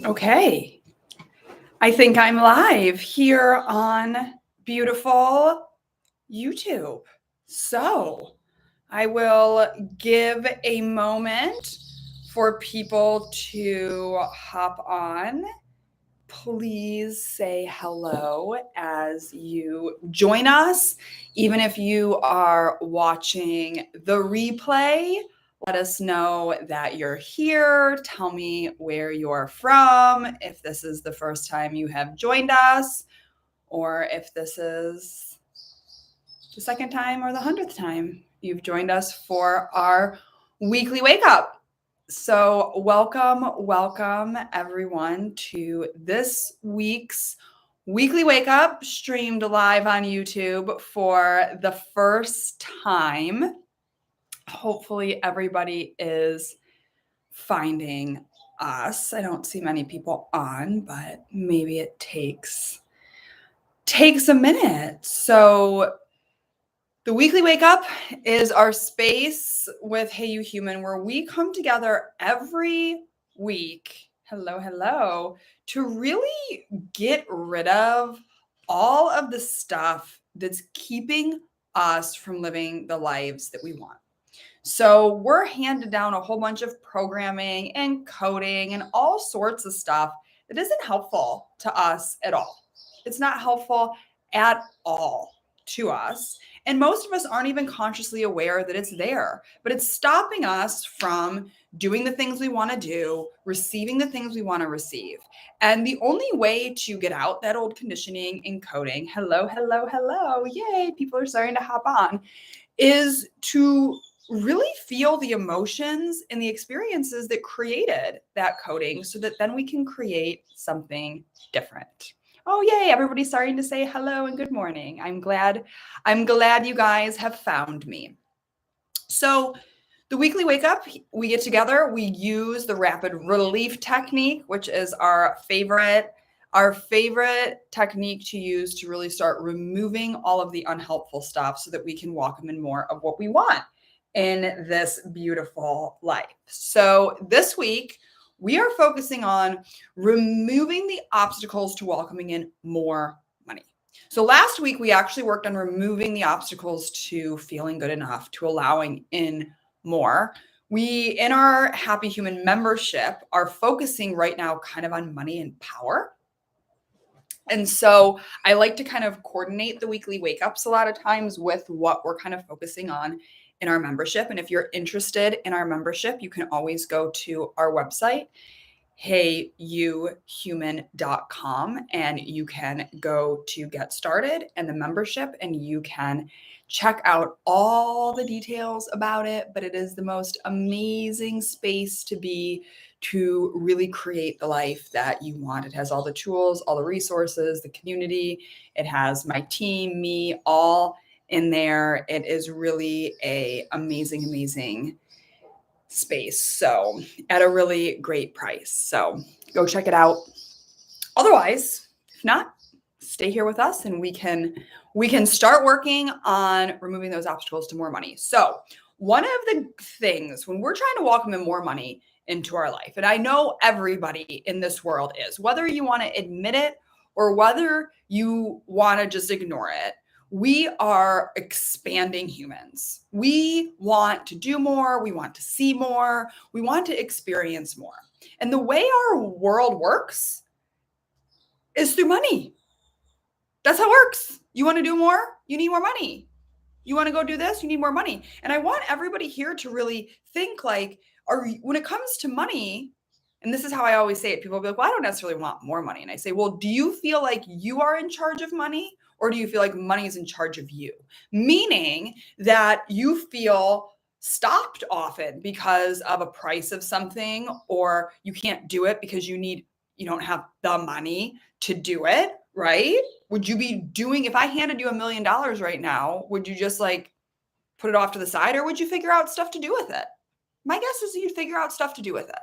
Okay, I think I'm live here on beautiful YouTube. So I will give a moment for people to hop on. Please say hello as you join us. Even if you are watching the replay, let us know that you're here. Tell me where you're from, if this is the first time you have joined us, or if this is the second time or the 100th time you've joined us for our weekly wake up. So welcome everyone to this week's weekly wake up, streamed live on YouTube for the first time. Hopefully everybody is finding us. I don't see many people on, but maybe it takes a minute. So the weekly wake up is our space with Hey You Human, where we come together every week. Hello, to really get rid of all of the stuff that's keeping us from living the lives that we want. So we're handed down a whole bunch of programming and coding and all sorts of stuff that isn't helpful to us at all. It's not helpful at all to us. And most of us aren't even consciously aware that it's there, but it's stopping us from doing the things we want to do, receiving the things we want to receive. And the only way to get out that old conditioning and coding, hello, yay, people are starting to hop on, is to really feel the emotions and the experiences that created that coding so that then we can create something different. Oh, yay, everybody's starting to say hello and good morning. I'm glad you guys have found me. So the weekly wake up, we get together, we use the rapid relief technique, which is our favorite technique to use to really start removing all of the unhelpful stuff so that we can welcome in more of what we want in this beautiful life. So this week, we are focusing on removing the obstacles to welcoming in more money. So last week, we actually worked on removing the obstacles to feeling good enough, to allowing in more. We, in our Happy Human membership, are focusing right now kind of on money and power. And so I like to kind of coordinate the weekly wake ups a lot of times with what we're kind of focusing on in our membership. And if you're interested in our membership, you can always go to our website, heyouhuman.com, and you can go to get started and the membership, and you can check out all the details about it. But it is the most amazing space to be, to really create the life that you want. It has all the tools, all the resources, the community. It has my team, me, all in there. It is really a amazing space. So at a really great price. So go check it out. Otherwise, if not, stay here with us and we can start working on removing those obstacles to more money. So one of the things when we're trying to welcome in more money into our life, and I know everybody in this world is, whether you want to admit it or whether you want to just ignore it, we are expanding humans. We want to do more. We want to see more. We want to experience more. And the way our world works is through money. That's how it works. You want to do more? You need more money. You want to go do this? You need more money. And I want everybody here to really think like, when it comes to money, and this is how I always say it, people will be like, well, I don't necessarily want more money. And I say, well, do you feel like you are in charge of money? Or do you feel like money is in charge of you? Meaning that you feel stopped often because of a price of something, or you can't do it because you don't have the money to do it, right? Would you be doing, if I handed you $1 million right now, would you just like put it off to the side, or would you figure out stuff to do with it? My guess is you'd figure out stuff to do with it.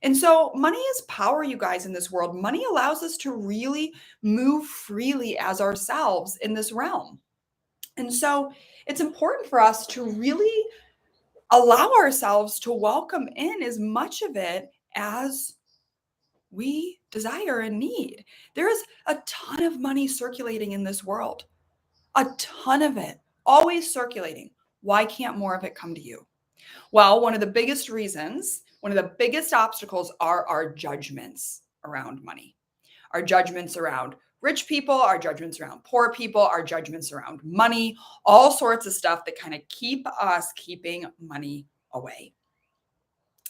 And so money is power, you guys, in this world. Money allows us to really move freely as ourselves in this realm. And so it's important for us to really allow ourselves to welcome in as much of it as we desire and need. There is a ton of money circulating in this world, a ton of it, always circulating. Why can't more of it come to you? Well, one of the biggest reasons, one of the biggest obstacles are our judgments around money. Our judgments around rich people, our judgments around poor people, our judgments around money, all sorts of stuff that kind of keep us keeping money away.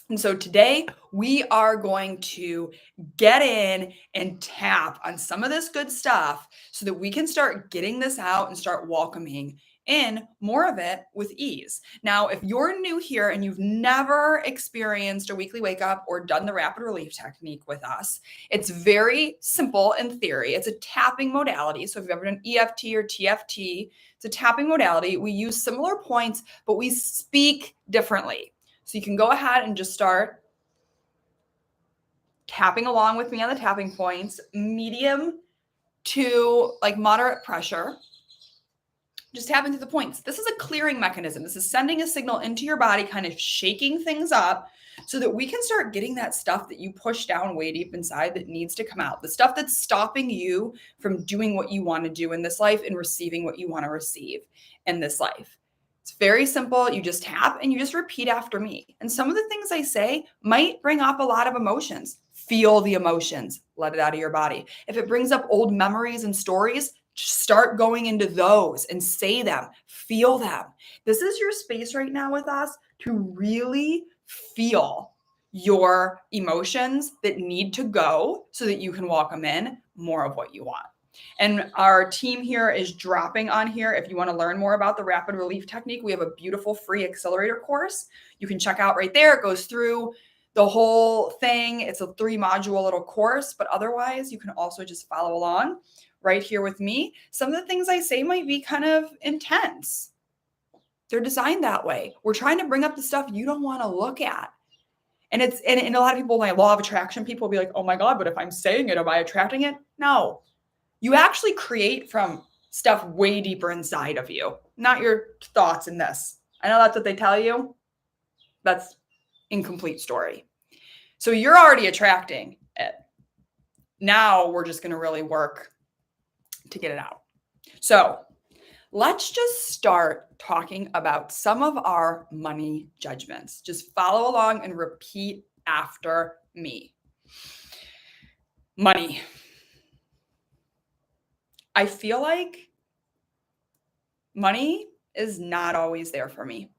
And so today we are going to get in and tap on some of this good stuff so that we can start getting this out and start welcoming in more of it with ease. Now, if you're new here and you've never experienced a weekly wake up or done the rapid relief technique with us, it's very simple in theory. It's a tapping modality. So if you've ever done EFT or TFT, it's a tapping modality. We use similar points, but we speak differently. So you can go ahead and just start tapping along with me on the tapping points, medium to like moderate pressure. Just tapping to the points. This is a clearing mechanism. This is sending a signal into your body, kind of shaking things up so that we can start getting that stuff that you push down way deep inside that needs to come out. The stuff that's stopping you from doing what you want to do in this life and receiving what you want to receive in this life. It's very simple. You just tap and you just repeat after me. And some of the things I say might bring up a lot of emotions. Feel the emotions. Let it out of your body. If it brings up old memories and stories, start going into those and say them, feel them. This is your space right now with us to really feel your emotions that need to go so that you can welcome in more of what you want. And our team here is dropping on here. If you want to learn more about the rapid relief technique, we have a beautiful free accelerator course you can check out right there. It goes through the whole thing. It's a 3-module little course, but otherwise you can also just follow along right here with me. Some of the things I say might be kind of intense. They're designed that way. We're trying to bring up the stuff you don't want to look at. And it's and a lot of people, like law of attraction, people will be like, oh my God, but if I'm saying it, am I attracting it? No. You actually create from stuff way deeper inside of you, not your thoughts in this. I know that's what they tell you. That's incomplete story. So you're already attracting it. Now we're just going to really work to get it out. So let's just start talking about some of our money judgments. Just follow along and repeat after me. Money. I feel like money is not always there for me.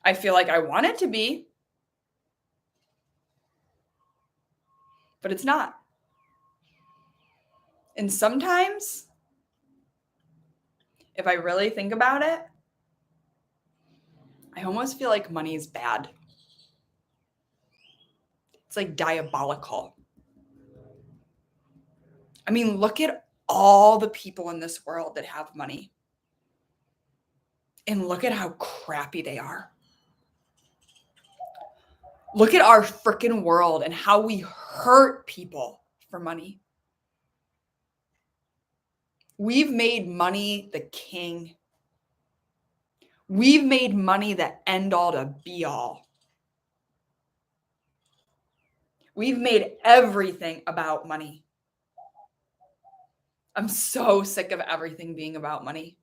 I feel like I want it to be, but it's not. And sometimes, if I really think about it, I almost feel like money is bad. It's like diabolical. I mean, look at all the people in this world that have money. And look at how crappy they are. Look at our freaking world and how we hurt people for money. We've made money the king. We've made money the end all to be all. We've made everything about money. I'm so sick of everything being about money.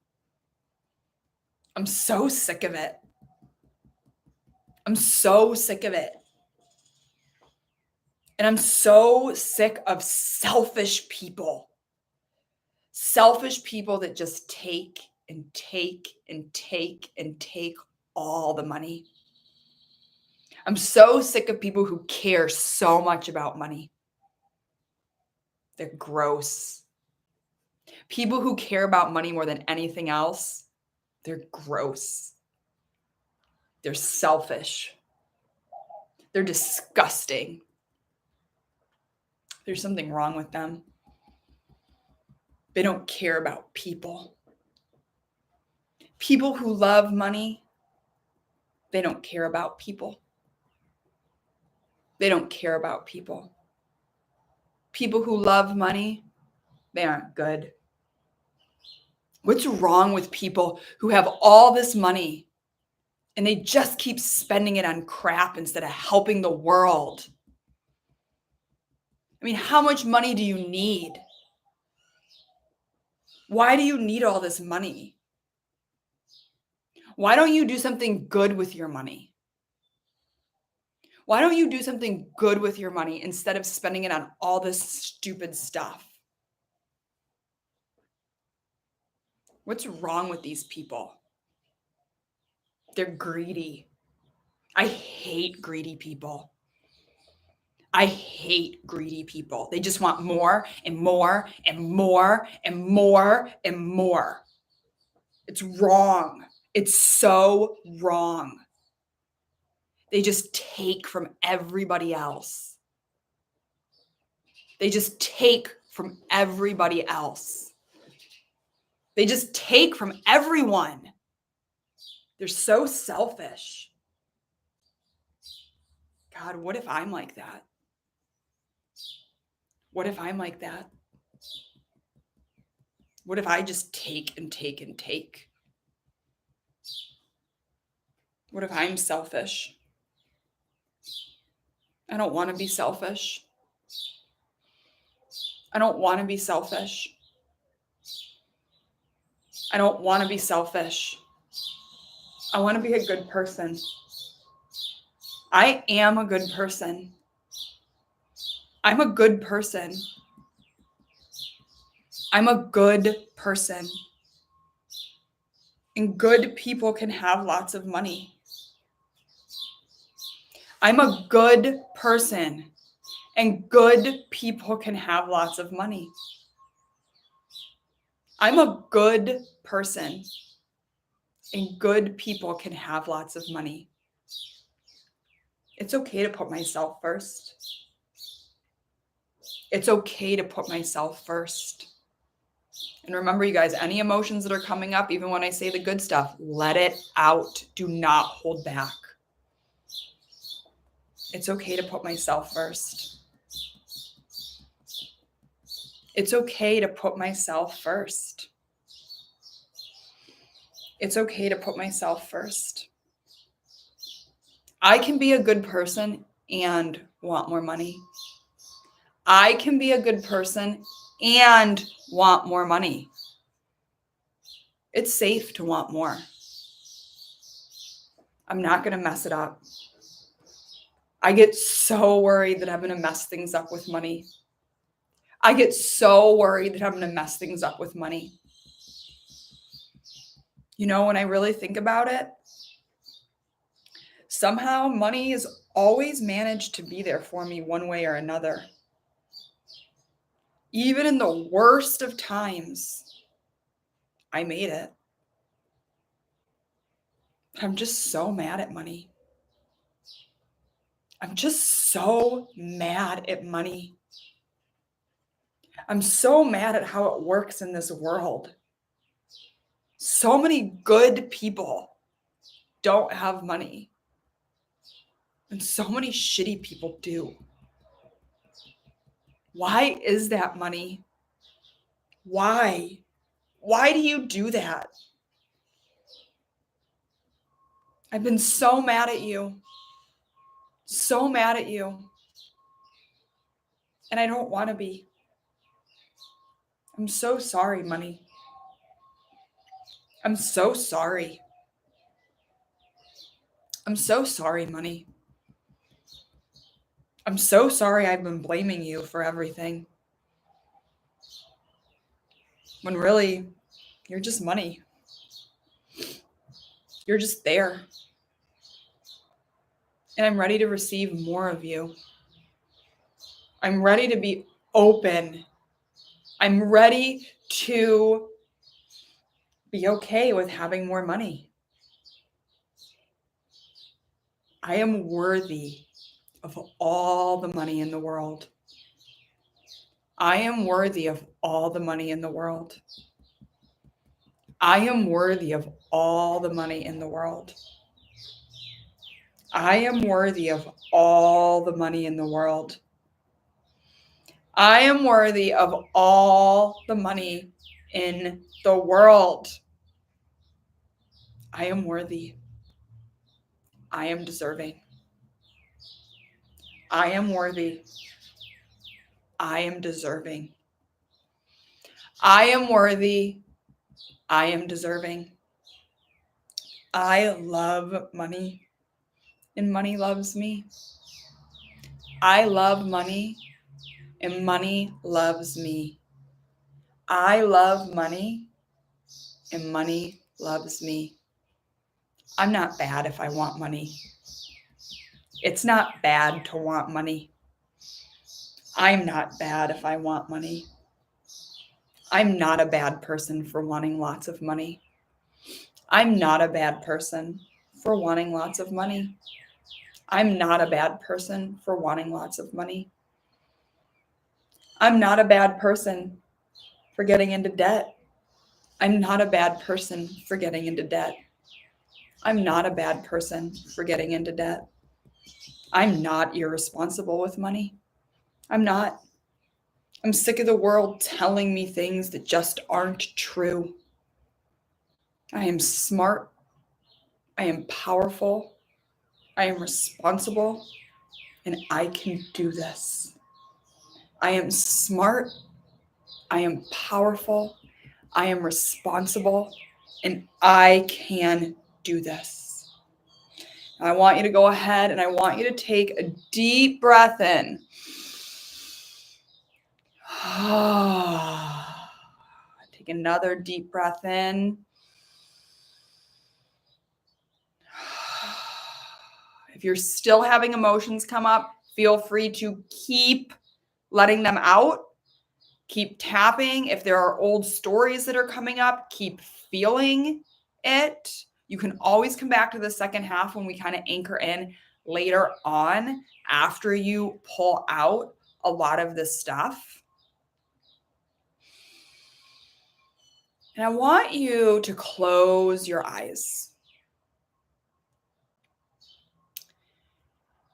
I'm so sick of it. I'm so sick of it. And I'm so sick of selfish people. Selfish people that just take and take and take and take all the money. I'm so sick of people who care so much about money. They're gross. People who care about money more than anything else, they're gross. They're selfish. They're disgusting. There's something wrong with them. They don't care about people. People who love money, they don't care about people. They don't care about people. People who love money, they aren't good. What's wrong with people who have all this money And they just keep spending it on crap instead of helping the world. I mean, how much money do you need? Why do you need all this money? Why don't you do something good with your money? Why don't you do something good with your money instead of spending it on all this stupid stuff? What's wrong with these people? They're greedy. I hate greedy people. I hate greedy people. They just want more and more and more and more and more. It's wrong. It's so wrong. They just take from everybody else. They just take from everybody else. They just take from everyone. They're so selfish. God, what if I'm like that? What if I'm like that? What if I just take and take and take? What if I'm selfish? I don't want to be selfish. I don't want to be selfish. I don't want to be selfish. I want to be a good person. I am a good person. I'm a good person. I'm a good person. And good people can have lots of money. I'm a good person. And good people can have lots of money. I'm a good person. And good people can have lots of money. It's okay to put myself first. It's okay to put myself first. And remember, you guys, any emotions that are coming up, even when I say the good stuff, let it out. Do not hold back. It's okay to put myself first. It's okay to put myself first. It's okay to put myself first. I can be a good person and want more money. I can be a good person and want more money. It's safe to want more. I'm not going to mess it up. I get so worried that I'm going to mess things up with money. I get so worried that I'm going to mess things up with money. You know, when I really think about it, somehow money has always managed to be there for me one way or another. Even in the worst of times, I made it. I'm just so mad at money. I'm just so mad at money. I'm so mad at how it works in this world. So many good people don't have money. And so many shitty people do. Why is that, money? Why? Why do you do that? I've been so mad at you. So mad at you. And I don't want to be. I'm so sorry, money. I'm so sorry. I'm so sorry, money. I'm so sorry I've been blaming you for everything. When really, you're just money. You're just there. And I'm ready to receive more of you. I'm ready to be open. I'm ready to be okay with having more money. I am worthy of all the money in the world. I am worthy of all the money in the world. I am worthy of all the money in the world. I am worthy of all the money in the world. I am worthy of all the money in the world. I am worthy. I am deserving. I am worthy. I am deserving. I am worthy. I am deserving. I love money, and money loves me. I love money, and money loves me. I love money, and money loves me. I'm not bad if I want money. It's not bad to want money. I'm not bad if I want money. I'm not a bad person for wanting lots of money. I'm not a bad person for wanting lots of money. I'm not a bad person for wanting lots of money. I'm not a bad person for getting into debt. I'm not a bad person for getting into debt. I'm not a bad person for getting into debt. I'm not irresponsible with money. I'm not. I'm sick of the world telling me things that just aren't true. I am smart. I am powerful. I am responsible. And I can do this. I am smart. I am powerful. I am responsible. And I can do this. I want you to go ahead and I want you to take a deep breath in. Take another deep breath in. If you're still having emotions come up, feel free to keep letting them out. Keep tapping. If there are old stories that are coming up, keep feeling it. You can always come back to the second half when we kind of anchor in later on after you pull out a lot of this stuff. And I want you to close your eyes.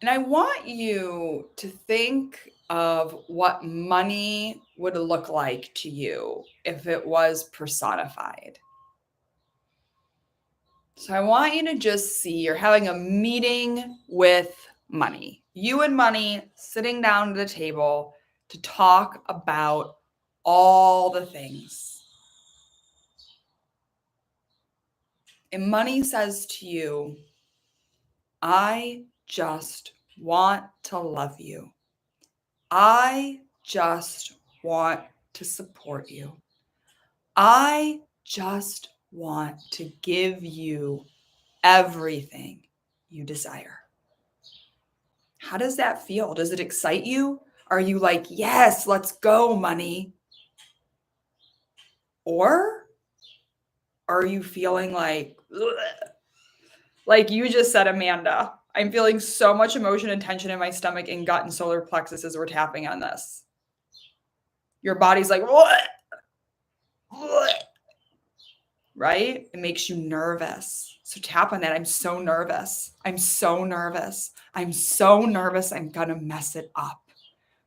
And I want you to think of what money would look like to you if it was personified. So I want you to just see you're having a meeting with money. You and money sitting down at the table to talk about all the things. And money says to you, I just want to love you. I just want to support you. I just want to give you everything you desire. How does that feel? Does it excite you? Are you like, yes, let's go, money? Or are you feeling like, ugh? Like you just said, Amanda, I'm feeling so much emotion and tension in my stomach and gut and solar plexus as we're tapping on this. Your body's like, what? Right? It makes you nervous. So tap on that. I'm so nervous. I'm so nervous. I'm so nervous. I'm going to mess it up.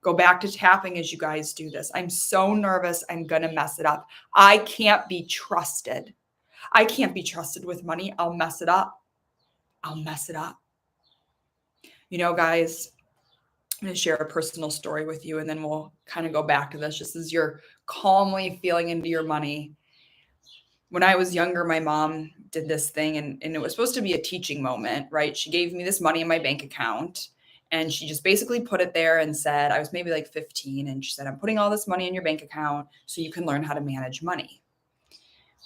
Go back to tapping as you guys do this. I'm so nervous. I'm going to mess it up. I can't be trusted. I can't be trusted with money. I'll mess it up. I'll mess it up. You know, guys, I'm going to share a personal story with you and then we'll kind of go back to this just as you're calmly feeling into your money. When I was younger, my mom did this thing and it was supposed to be a teaching moment, right? She gave me this money in my bank account and she just basically put it there and said, I was maybe like 15. And she said, I'm putting all this money in your bank account so you can learn how to manage money.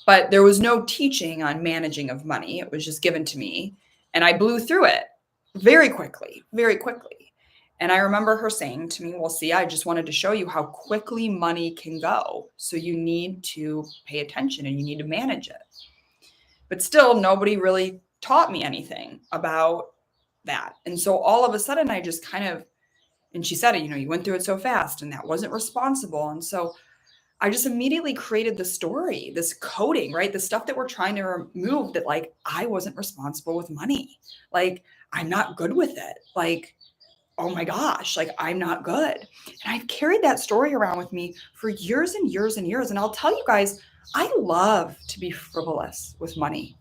But there was no teaching on managing of money. It was just given to me. And I blew through it very quickly, very quickly. And I remember her saying to me, well, see, I just wanted to show you how quickly money can go. So you need to pay attention and you need to manage it. But still, nobody really taught me anything about that. And so all of a sudden, I just kind of, and she said, you know, you went through it so fast and that wasn't responsible. And so I just immediately created the story, this coding, right? The stuff that we're trying to remove that like, I wasn't responsible with money. Like, I'm not good with it. Like, oh my gosh, like I'm not good. And I've carried that story around with me for years and years and years. And I'll tell you guys, I love to be frivolous with money.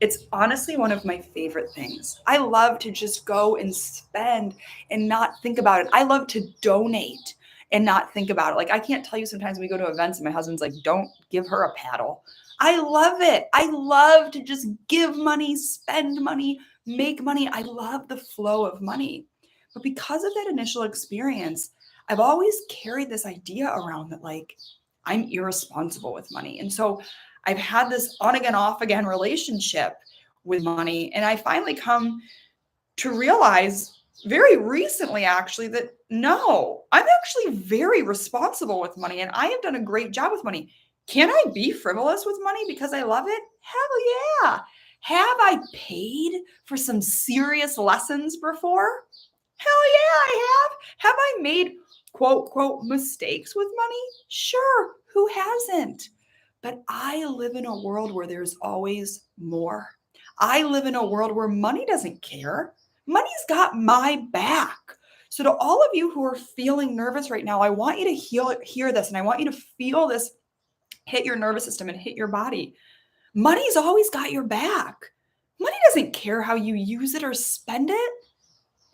It's honestly one of my favorite things. I love to just go and spend and not think about it. I love to donate and not think about it. Like, I can't tell you, sometimes we go to events and my husband's like, don't give her a paddle. I love it. I love to just give money, spend money, make money. I love the flow of money. But because of that initial experience, I've always carried this idea around that, like, I'm irresponsible with money. And so I've had this on again, off again relationship with money. And I finally come to realize very recently, actually, that no, I'm actually very responsible with money and I have done a great job with money. Can I be frivolous with money because I love it? Hell yeah. Have I paid for some serious lessons before? Hell yeah, I have. Have I made quote, quote, mistakes with money? Sure. Who hasn't? But I live in a world where there's always more. I live in a world where money doesn't care. Money's got my back. So, to all of you who are feeling nervous right now, I want you to hear this and I want you to feel this hit your nervous system and hit your body. Money's always got your back. Money doesn't care how you use it or spend it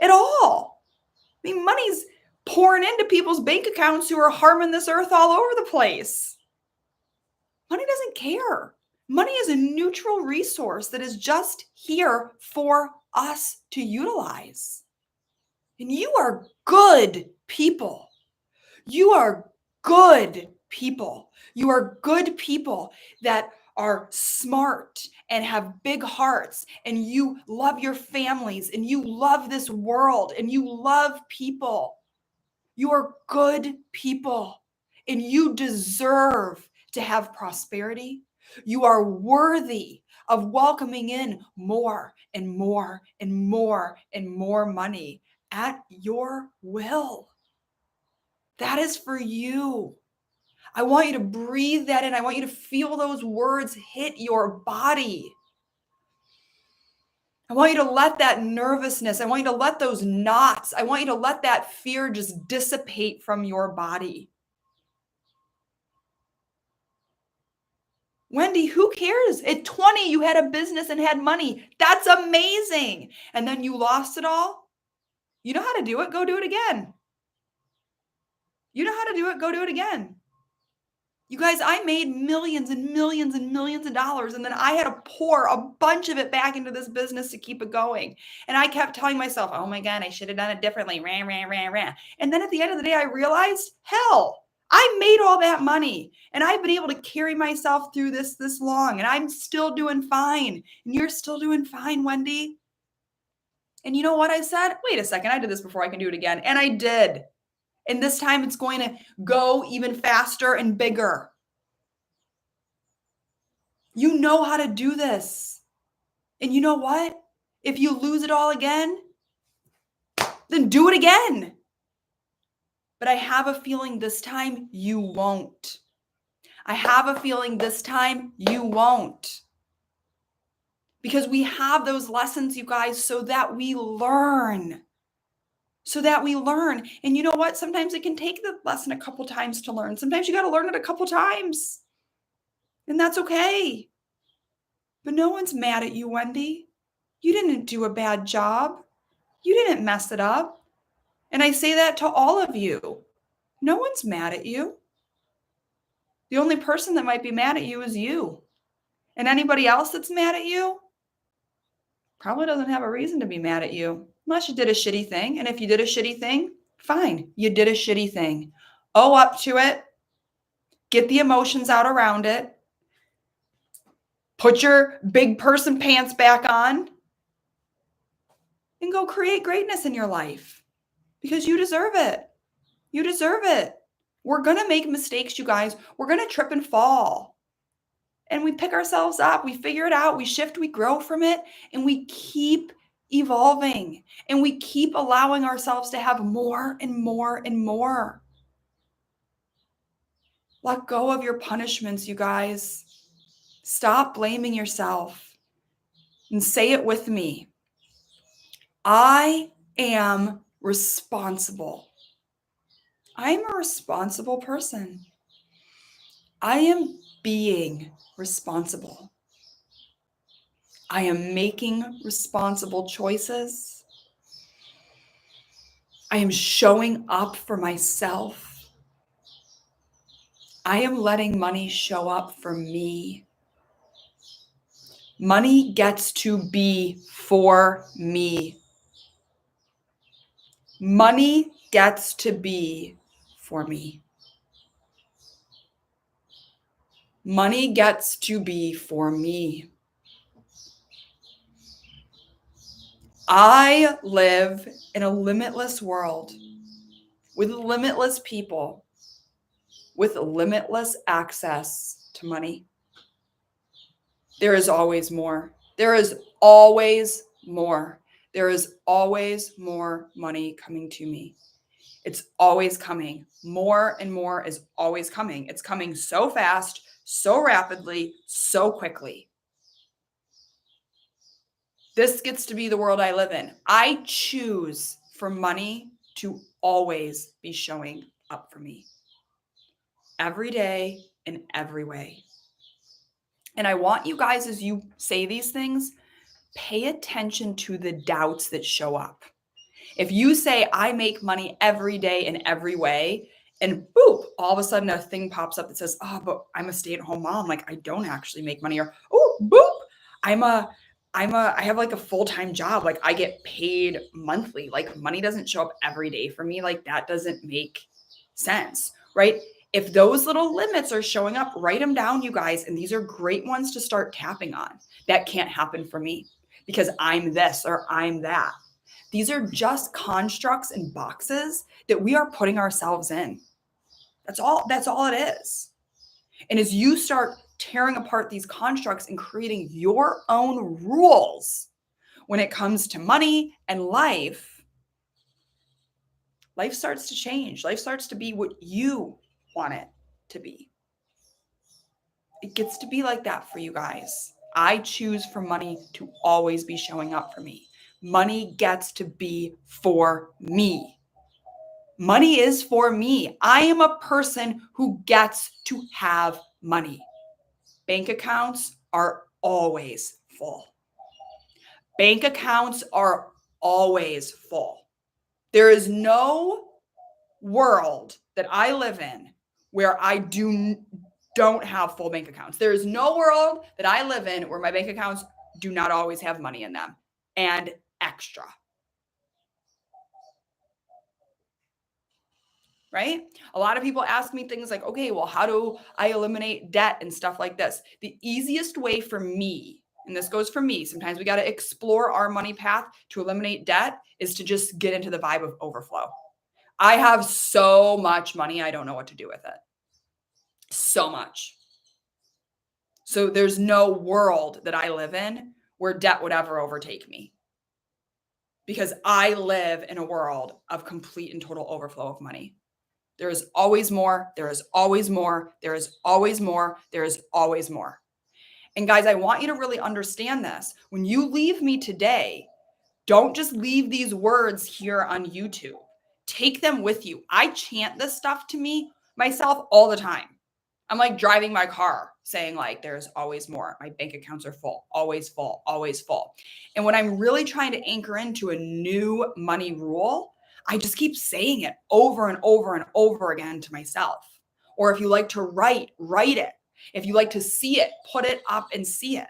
at all. I mean, money's pouring into people's bank accounts who are harming this earth all over the place. Money doesn't care. Money is a neutral resource that is just here for us to utilize. And you are good people. You are good people. You are good people that are smart and have big hearts, and you love your families, and you love this world, and you love people. You are good people, and you deserve to have prosperity. You are worthy of welcoming in more and more and more and more money at your will. That is for you. I want you to breathe that in. I want you to feel those words hit your body. I want you to let that nervousness, I want you to let those knots, I want you to let that fear just dissipate from your body. Wendy, who cares? At 20, you had a business and had money. That's amazing. And then you lost it all. You know how to do it. Go do it again. You know how to do it. Go do it again. You guys, I made millions and millions and millions of dollars, and then I had to pour a bunch of it back into this business to keep it going. And I kept telling myself, oh my God, I should have done it differently. Ran, ran, ran, ran. And then at the end of the day, I realized, hell, I made all that money and I've been able to carry myself through this long, and I'm still doing fine. And you're still doing fine, Wendy. And you know what I said? Wait a second, I did this before, I can do it again. And I did. And this time it's going to go even faster and bigger. You know how to do this. And you know what? If you lose it all again, then do it again. But I have a feeling this time you won't. I have a feeling this time you won't. Because we have those lessons, you guys, so that we learn. So that we learn. And you know what? Sometimes it can take the lesson a couple times to learn. Sometimes you got to learn it a couple times. And that's okay. But no one's mad at you, Wendy. You didn't do a bad job. You didn't mess it up. And I say that to all of you. No one's mad at you. The only person that might be mad at you is you. And anybody else that's mad at you probably doesn't have a reason to be mad at you unless you did a shitty thing. And if you did a shitty thing, fine, you did a shitty thing. Own up to it. Get the emotions out around it. Put your big person pants back on and go create greatness in your life because you deserve it. You deserve it. We're going to make mistakes, you guys. We're going to trip and fall. And we pick ourselves up. We figure it out. We shift. We grow from it. And we keep evolving. And we keep allowing ourselves to have more and more and more. Let go of your punishments, you guys. Stop blaming yourself. And say it with me. I am responsible. I'm a responsible person. I am being responsible. I am making responsible choices. I am showing up for myself. I am letting money show up for me. Money gets to be for me. Money gets to be for me. Money gets to be for me. I live in a limitless world with limitless people, with limitless access to money. There is always more. There is always more. There is always more money coming to me. It's always coming. More and more is always coming. It's coming so fast, so rapidly, so quickly. This gets to be the world I live in. I choose for money to always be showing up for me every day in every way. And I want you guys, as you say these things, pay attention to the doubts that show up. If you say, I make money every day in every way, and boop, all of a sudden a thing pops up that says, oh, but I'm a stay-at-home mom. Like I don't actually make money. Or, oh, boop, I have like a full-time job. Like I get paid monthly. Like money doesn't show up every day for me. Like that doesn't make sense, right? If those little limits are showing up, write them down, you guys. And these are great ones to start tapping on. That can't happen for me because I'm this or I'm that. These are just constructs and boxes that we are putting ourselves in. That's all it is. And as you start tearing apart these constructs and creating your own rules when it comes to money and life, life starts to change. Life starts to be what you want it to be. It gets to be like that for you guys. I choose for money to always be showing up for me. Money gets to be for me. Money is for me. I am a person who gets to have money. Bank accounts are always full. Bank accounts are always full. There is no world that I live in where I don't have full bank accounts. There is no world that I live in where my bank accounts do not always have money in them and extra. Right? A lot of people ask me things like, okay, well, how do I eliminate debt and stuff like this? The easiest way for me, and this goes for me, sometimes we got to explore our money path to eliminate debt, is to just get into the vibe of overflow. I have so much money, I don't know what to do with it. So much. So there's no world that I live in where debt would ever overtake me. Because I live in a world of complete and total overflow of money. There is always more. There is always more. There is always more. There is always more. And guys, I want you to really understand this. When you leave me today, don't just leave these words here on YouTube. Take them with you. I chant this stuff to me myself all the time. I'm like driving my car saying like, there's always more. My bank accounts are full, always full, always full. And when I'm really trying to anchor into a new money rule, I just keep saying it over and over and over again to myself. Or if you like to write it. If you like to see it, put it up and see it.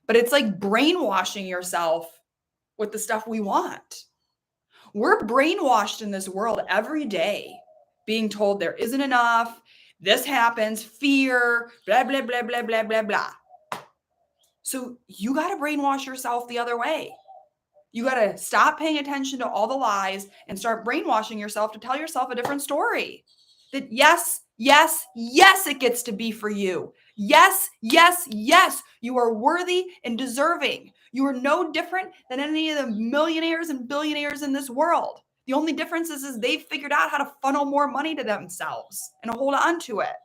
But it's like brainwashing yourself with the stuff we want. We're brainwashed in this world every day, being told there isn't enough, this happens, fear, blah, blah, blah, blah, blah, blah, blah. So you got to brainwash yourself the other way. You got to stop paying attention to all the lies and start brainwashing yourself to tell yourself a different story. That yes, yes, yes, it gets to be for you. Yes, yes, yes, you are worthy and deserving. You are no different than any of the millionaires and billionaires in this world. The only difference is they've figured out how to funnel more money to themselves and hold on to it.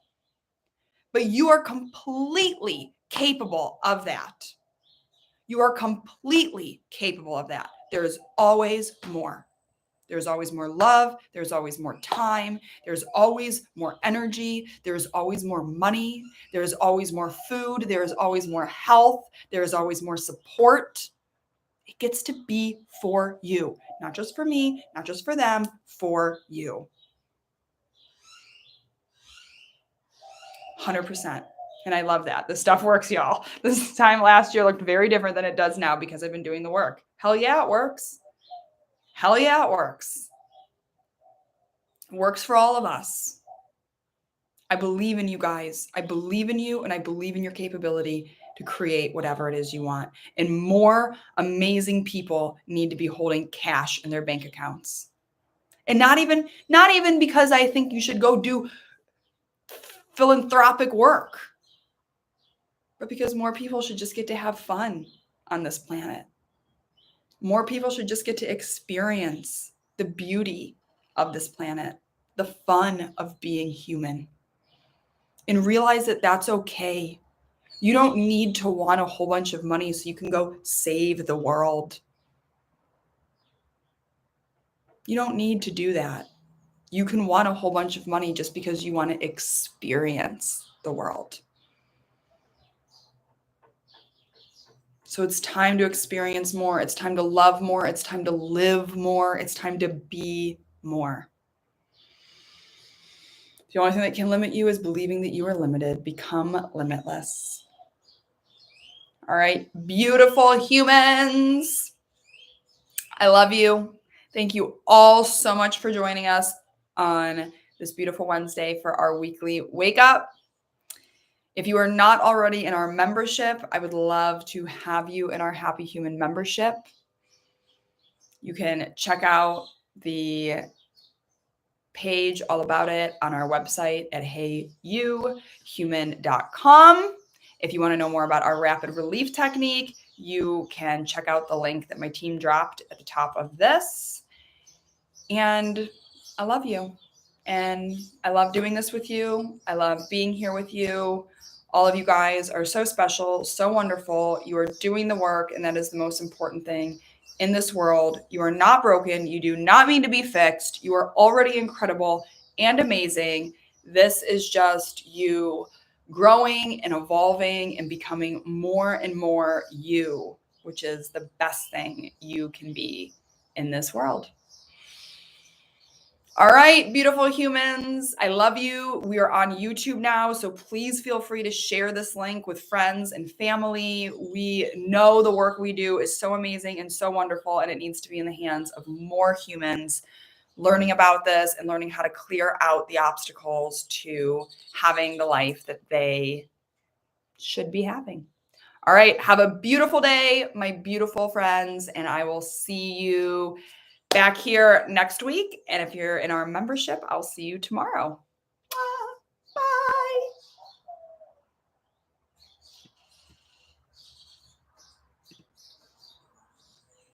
But you are completely capable of that. You are completely capable of that. There is always more. There's always more love. There's always more time. There's always more energy. There's always more money. There's always more food. There's always more health. There's always more support. It gets to be for you, not just for me, not just for them, for you. 100%. And I love that. This stuff works, y'all. This time last year looked very different than it does now because I've been doing the work. Hell yeah, it works. Hell yeah, it works. It works for all of us. I believe in you guys. I believe in you, and I believe in your capability to create whatever it is you want. And more amazing people need to be holding cash in their bank accounts. And not even because I think you should go do philanthropic work, but because more people should just get to have fun on this planet. More people should just get to experience the beauty of this planet, the fun of being human, and realize that that's okay. You don't need to want a whole bunch of money so you can go save the world. You don't need to do that. You can want a whole bunch of money just because you want to experience the world. So it's time to experience more. It's time to love more. It's time to live more. It's time to be more. The only thing that can limit you is believing that you are limited. Become limitless. All right, beautiful humans. I love you. Thank you all so much for joining us on this beautiful Wednesday for our weekly wake up. If you are not already in our membership, I would love to have you in our Happy Human membership. You can check out the page all about it on our website at heyuhuman.com. If you want to know more about our rapid relief technique, you can check out the link that my team dropped at the top of this. And I love you. And I love doing this with you. I love being here with you. All of you guys are so special, so wonderful. You are doing the work, and that is the most important thing in this world. You are not broken. You do not need to be fixed. You are already incredible and amazing. This is just you growing and evolving and becoming more and more you, which is the best thing you can be in this world. All right, beautiful humans. I love you. We are on YouTube now, so please feel free to share this link with friends and family. We know the work we do is so amazing and so wonderful, and it needs to be in the hands of more humans learning about this and learning how to clear out the obstacles to having the life that they should be having. All right, have a beautiful day, my beautiful friends, and I will see you back here next week. And if you're in our membership, I'll see you tomorrow.